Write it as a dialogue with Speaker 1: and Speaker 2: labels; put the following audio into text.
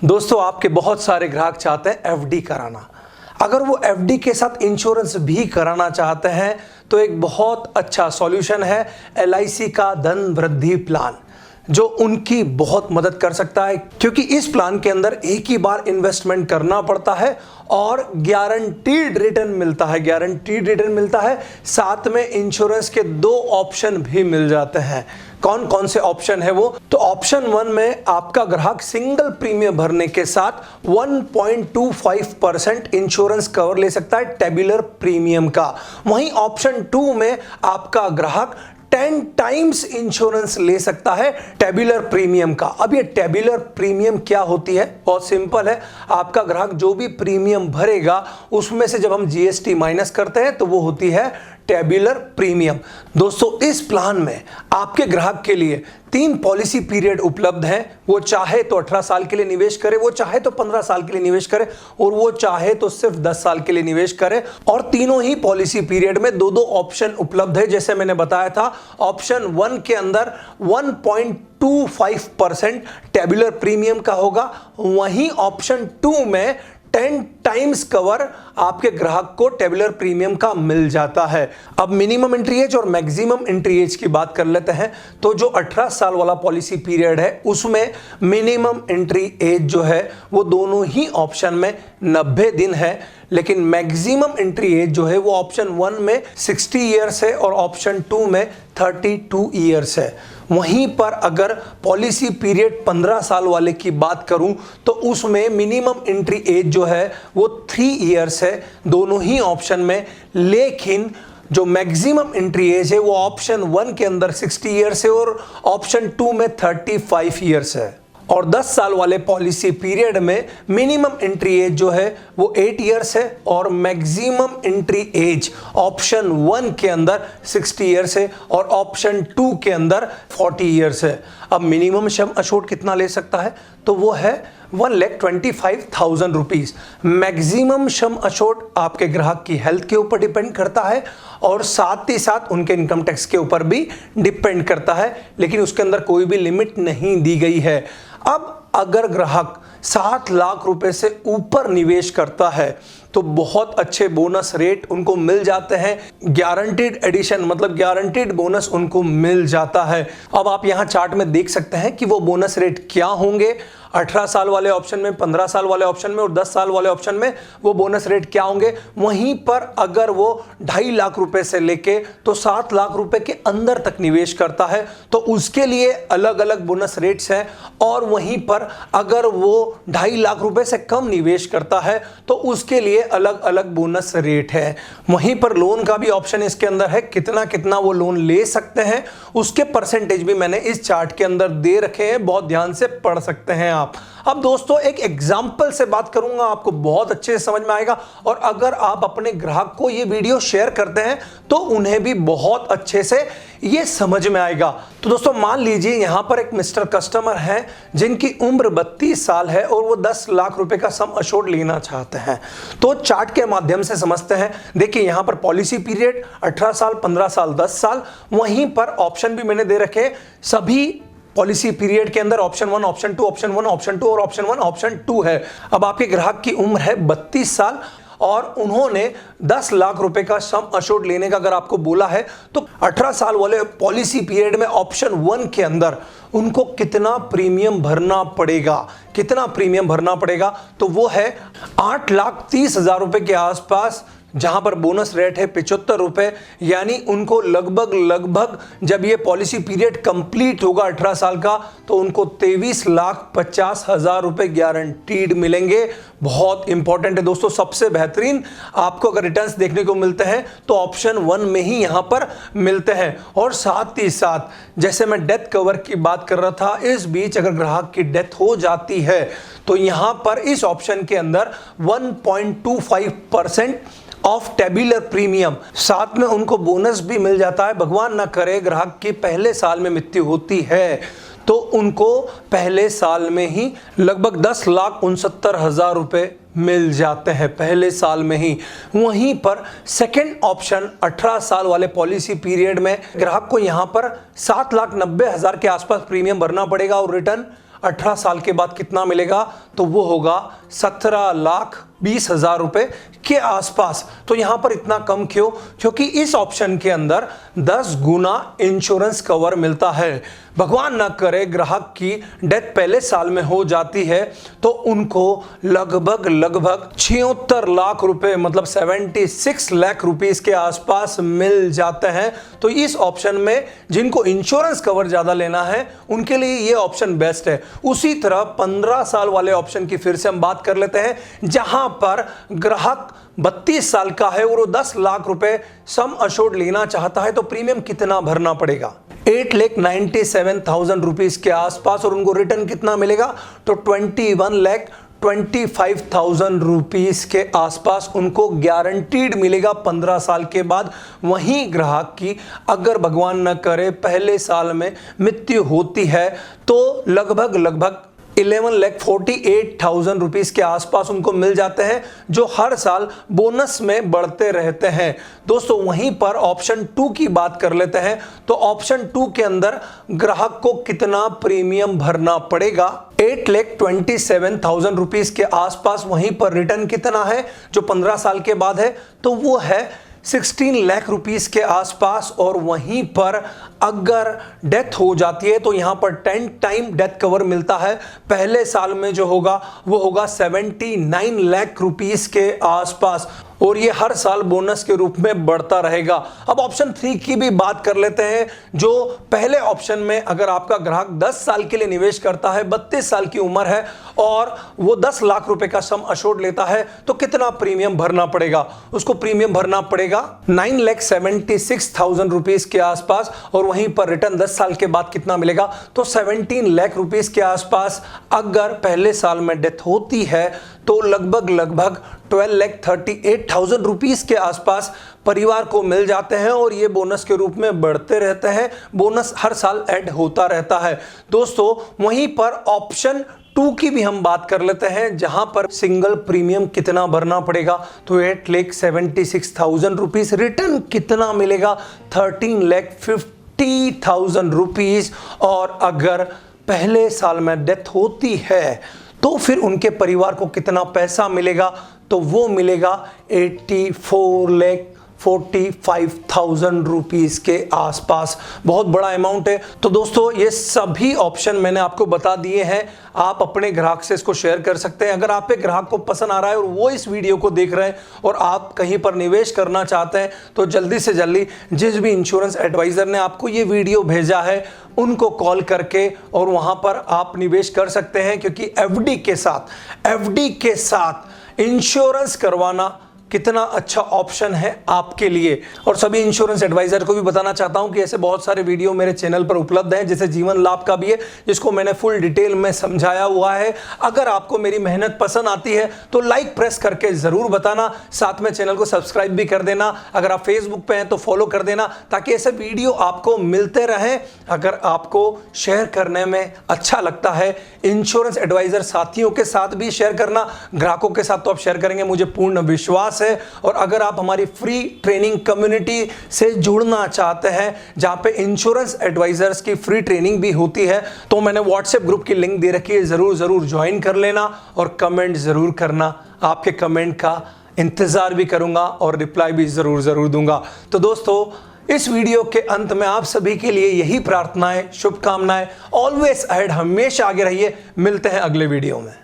Speaker 1: दोस्तों, आपके बहुत सारे ग्राहक चाहते हैं एफडी कराना। अगर वो एफडी के साथ इंश्योरेंस भी कराना चाहते हैं तो एक बहुत अच्छा सॉल्यूशन है एलआईसी का धन वृद्धि प्लान, जो उनकी बहुत मदद कर सकता है, क्योंकि इस प्लान के अंदर एक ही बार इन्वेस्टमेंट करना पड़ता है और गारंटीड रिटर्न मिलता है। साथ में इंश्योरेंस के 2 ऑप्शन भी मिल जाते हैं। कौन कौन से ऑप्शन है वो? तो ऑप्शन 1 में आपका ग्राहक सिंगल प्रीमियम भरने के साथ 1.25% इंश्योरेंस कवर ले सकता है टेबुलर प्रीमियम का। वहीं ऑप्शन 2 में आपका ग्राहक 10 टाइम्स इंश्योरेंस ले सकता है टेबुलर प्रीमियम का। अब ये टेबुलर प्रीमियम क्या होती है? बहुत सिंपल है। आपका ग्राहक जो भी प्रीमियम भरेगा उसमें से जब हम जीएसटी माइनस करते हैं तो वो होती है टेबुलर प्रीमियम। दोस्तों, इस प्लान में आपके ग्राहक के लिए 3 पॉलिसी पीरियड उपलब्ध हैं। वो चाहे तो 18 साल के लिए निवेश करे, वो चाहे तो 15 साल के लिए निवेश करे और वो चाहे तो सिर्फ 10 साल के लिए निवेश करे। और तीनों ही पॉलिसी पीरियड में 2 ऑप्शन उपलब्ध है। जैसे मैंने बताया था, ऑप्शन 1 के अंदर 1.25% टेबुलर प्रीमियम का होगा। वहीं ऑप्शन 2 में 10 टाइम्स कवर आपके ग्राहक को टेबुलर प्रीमियम का मिल जाता है। अब मिनिमम एंट्री एज और मैक्सिमम एंट्री एज की बात कर लेते हैं। तो जो 18 साल वाला पॉलिसी पीरियड है उसमें मिनिमम एंट्री एज जो है वो दोनों ही ऑप्शन में 90 दिन है, लेकिन मैक्सिमम एंट्री एज जो है वो ऑप्शन 1 में 60 ईयर्स है और ऑप्शन 2 में 32 ईयर्स है। वहीं पर अगर पॉलिसी पीरियड 15 साल वाले की बात करूं तो उसमें मिनिमम एंट्री एज जो है वो 3 ईयर्स है दोनों ही ऑप्शन में, लेकिन जो मैक्सिमम एंट्री एज है वो ऑप्शन 1 के अंदर 60 ईयर्स है और ऑप्शन 2 में 35 ईयर्स है। और 10 साल वाले पॉलिसी पीरियड में मिनिमम एंट्री एज जो है वो 8 ईयर्स है और मैक्सिमम एंट्री एज ऑप्शन 1 के अंदर 60 ईयर्स है और ऑप्शन 2 के अंदर 40 ईयर्स है। अब मिनिमम सम अश्योर्ड कितना ले सकता है? तो वो है 1,25,000 रुपीज। मैक्सिमम सम अश्योर्ड आपके ग्राहक की हेल्थ के ऊपर डिपेंड करता है और साथ ही साथ उनके इनकम टैक्स के ऊपर भी डिपेंड करता है, लेकिन उसके अंदर कोई भी लिमिट नहीं दी गई है। अब अगर ग्राहक 7 लाख रुपए से ऊपर निवेश करता है तो बहुत अच्छे बोनस रेट उनको मिल जाते हैं। गारंटीड एडिशन मतलब गारंटीड बोनस उनको मिल जाता है। अब आप यहां चार्ट में देख सकते हैं कि वो बोनस रेट क्या होंगे। 18 साल वाले ऑप्शन में, 15 साल वाले ऑप्शन में और 10 साल वाले ऑप्शन में वो बोनस रेट क्या होंगे। वहीं पर अगर वो 2.5 लाख रुपए से लेके तो 7 लाख रुपए के अंदर तक निवेश करता है तो उसके लिए अलग अलग बोनस रेट्स हैं। और वहीं पर अगर वो 2.5 लाख रुपए से कम निवेश करता है तो उसके लिए अलग अलग बोनस रेट है। वहीं पर लोन का भी ऑप्शन इसके अंदर है, कितना कितना वो लोन ले सकते हैं उसके परसेंटेज भी मैंने इस चार्ट के अंदर दे रखे हैं, बहुत ध्यान से पढ़ सकते हैं आप। अब दोस्तों, एक एग्जाम्पल से बात करूंगा, आपको बहुत अच्छे से समझ में आएगा। और अगर आप अपने ग्राहक को ये वीडियो शेयर करते हैं तो उन्हें भी बहुत अच्छे से ये समझ में आएगा। तो दोस्तों, मान लीजिए यहां पर एक मिस्टर कस्टमर है जिनकी उम्र 32 साल है और वो 10 लाख रुपए का सम अश्योर्ड लेना चाहते हैं। तो चार्ट के माध्यम से समझते हैं। देखिए, यहां पर पॉलिसी पीरियड 18 साल, 15 साल, 10 साल। वहीं पर ऑप्शन भी मैंने दे रखे सभी पॉलिसी पीरियड के अंदर ऑप्शन 1, ऑप्शन 2, ऑप्शन 1, ऑप्शन 2 और ऑप्शन 1, ऑप्शन 2 है। अब आपके ग्राहक की उम्र है 32 साल और उन्होंने 10 लाख रुपए का सम अश्योर्ड लेने का अगर आपको बोला है तो 18 साल वाले पॉलिसी पीरियड में ऑप्शन 1 के अंदर उनको कितना प्रीमियम भरना पड़ेगा? तो वो है 8,30,000 रुपए के आसपास, जहां पर बोनस रेट है 75 रुपए। यानी उनको लगभग जब ये पॉलिसी पीरियड कंप्लीट होगा 18 साल का तो उनको 23,50,000 रुपए गारंटीड मिलेंगे। बहुत इंपॉर्टेंट है दोस्तों, सबसे बेहतरीन आपको अगर रिटर्न्स देखने को मिलते हैं तो ऑप्शन 1 में ही यहां पर मिलते हैं। और साथ ही साथ जैसे मैं डेथ कवर की बात कर रहा था, इस बीच अगर ग्राहक की डेथ हो जाती है तो यहां पर इस ऑप्शन के अंदर 1.25% ऑफ टेबुलर प्रीमियम, साथ में उनको बोनस भी मिल जाता है। भगवान ना करे ग्राहक की पहले साल में मृत्यु होती है तो उनको पहले साल में ही लगभग 10,69,000 रुपए मिल जाते हैं पहले साल में ही। वहीं पर सेकंड ऑप्शन 18 साल वाले पॉलिसी पीरियड में ग्राहक को यहां पर 7,90,000 के आसपास प्रीमियम भरना पड़ेगा और रिटर्न 18 साल के बाद कितना मिलेगा, तो वो होगा 17,20,000 रुपए के आसपास। तो यहां पर इतना कम क्यों? क्योंकि इस ऑप्शन के अंदर 10 गुना इंश्योरेंस कवर मिलता है। भगवान ना करे ग्राहक की डेथ पहले साल में हो जाती है तो उनको लगभग 76 लाख रुपए मतलब 76 लाख रुपीस के आसपास मिल जाते हैं। तो इस ऑप्शन में जिनको इंश्योरेंस कवर ज्यादा लेना है उनके लिए ये ऑप्शन बेस्ट है। उसी तरह 15 साल वाले ऑप्शन की फिर से हम बात कर लेते हैं, जहां पर ग्राहक 32 साल का है और वो 10 लाख रुपए सम अशोर्ड लेना चाहता है, तो प्रीमियम कितना भरना पड़ेगा? 8,97,000 रुपीस के आसपास, और उनको रिटर्न कितना मिलेगा? तो 21,25,000 रुपीस के आसपास उनको गारंटीड मिलेगा 15 साल के बाद। वहीं ग्राहक की अगर भगवान न करे पहले साल में मृत्यु होती है तो लगभग 11,48,000 रुपीस के आसपास उनको मिल जाते हैं, जो हर साल बोनस में बढ़ते रहते हैं। दोस्तों वहीं पर ऑप्शन 2 की बात कर लेते हैं। तो ऑप्शन 2 के अंदर ग्राहक को कितना प्रीमियम भरना पड़ेगा? 8,27,000 रुपीस के आसपास। वहीं पर रिटर्न कितना है जो 15 साल के बाद है? तो वो है 16 लाख रुपीस के आसपास। और वहीं पर अगर डेथ हो जाती है तो यहां पर 10 टाइम डेथ कवर मिलता है। पहले साल में जो होगा वो होगा 79 लाख रुपीस के आसपास, और ये हर साल बोनस के रूप में बढ़ता रहेगा। अब ऑप्शन 3 की भी बात कर लेते हैं, जो पहले ऑप्शन में अगर आपका ग्राहक 10 साल के लिए निवेश करता है, 32 साल की उम्र है और वो 10 लाख रुपए का सम अशोर्ड लेता है, तो कितना प्रीमियम भरना पड़ेगा? उसको प्रीमियम भरना पड़ेगा 9,76,000 रुपीस के आसपास। और वहीं पर रिटर्न 10 साल के बाद कितना मिलेगा? तो 17 लाख रुपीस के आसपास। अगर पहले साल में डेथ होती है तो लगभग 12,38,000 रुपीस के आसपास परिवार को मिल जाते हैं, और ये बोनस के रूप में बढ़ते रहते हैं। बोनस हर साल ऐड होता रहता है। दोस्तों वहीं पर ऑप्शन 2 की भी हम बात कर लेते हैं, जहां पर सिंगल प्रीमियम कितना भरना पड़ेगा? तो 8,76,000 रुपीस। रिटर्न कितना मिलेगा? 13,50,000 रुपीस। और अगर पहले साल में डेथ होती है तो फिर उनके परिवार को कितना पैसा मिलेगा? तो वो मिलेगा 84,45,000 रुपीस के आसपास। बहुत बड़ा अमाउंट है। तो दोस्तों ये सभी ऑप्शन मैंने आपको बता दिए हैं। आप अपने ग्राहक से इसको शेयर कर सकते हैं। अगर आप एक ग्राहक को पसंद आ रहा है और वो इस वीडियो को देख रहे हैं और आप कहीं पर निवेश करना चाहते हैं, तो जल्दी से जल्दी जिस भी इंश्योरेंस एडवाइजर ने आपको ये वीडियो भेजा है उनको कॉल करके और वहां पर आप निवेश कर सकते हैं। क्योंकि एफडी के साथ इंश्योरेंस करवाना कितना अच्छा ऑप्शन है आपके लिए। और सभी इंश्योरेंस एडवाइजर को भी बताना चाहता हूं कि ऐसे बहुत सारे वीडियो मेरे चैनल पर उपलब्ध हैं, जैसे जीवन लाभ का भी है जिसको मैंने फुल डिटेल में समझाया हुआ है। अगर आपको मेरी मेहनत पसंद आती है तो लाइक प्रेस करके जरूर बताना, साथ में चैनल को सब्सक्राइब भी कर देना। अगर आप फेसबुक पे हैं तो फॉलो कर देना ताकि ऐसे वीडियो आपको मिलते रहें। अगर आपको शेयर करने में अच्छा लगता है, इंश्योरेंस एडवाइजर साथियों के साथ भी शेयर करना, ग्राहकों के साथ तो आप शेयर करेंगे मुझे पूर्ण विश्वास है। और अगर आप हमारी फ्री ट्रेनिंग कम्युनिटी से जुड़ना चाहते हैं, जहां पे इंश्योरेंस एडवाइजर्स की फ्री ट्रेनिंग भी होती है, तो मैंने व्हाट्सएप ग्रुप की लिंक दे रखी है, जरूर ज्वाइन कर लेना और कमेंट जरूर करना। आपके कमेंट का इंतजार भी करूंगा और रिप्लाई भी जरूर दूंगा। तो दोस्तों इस वीडियो के अंत में आप सभी के लिए यही प्रार्थनाएं, शुभकामनाएं। ऑलवेज अहेड, हमेशा आगे रहिए। मिलते हैं अगले वीडियो में।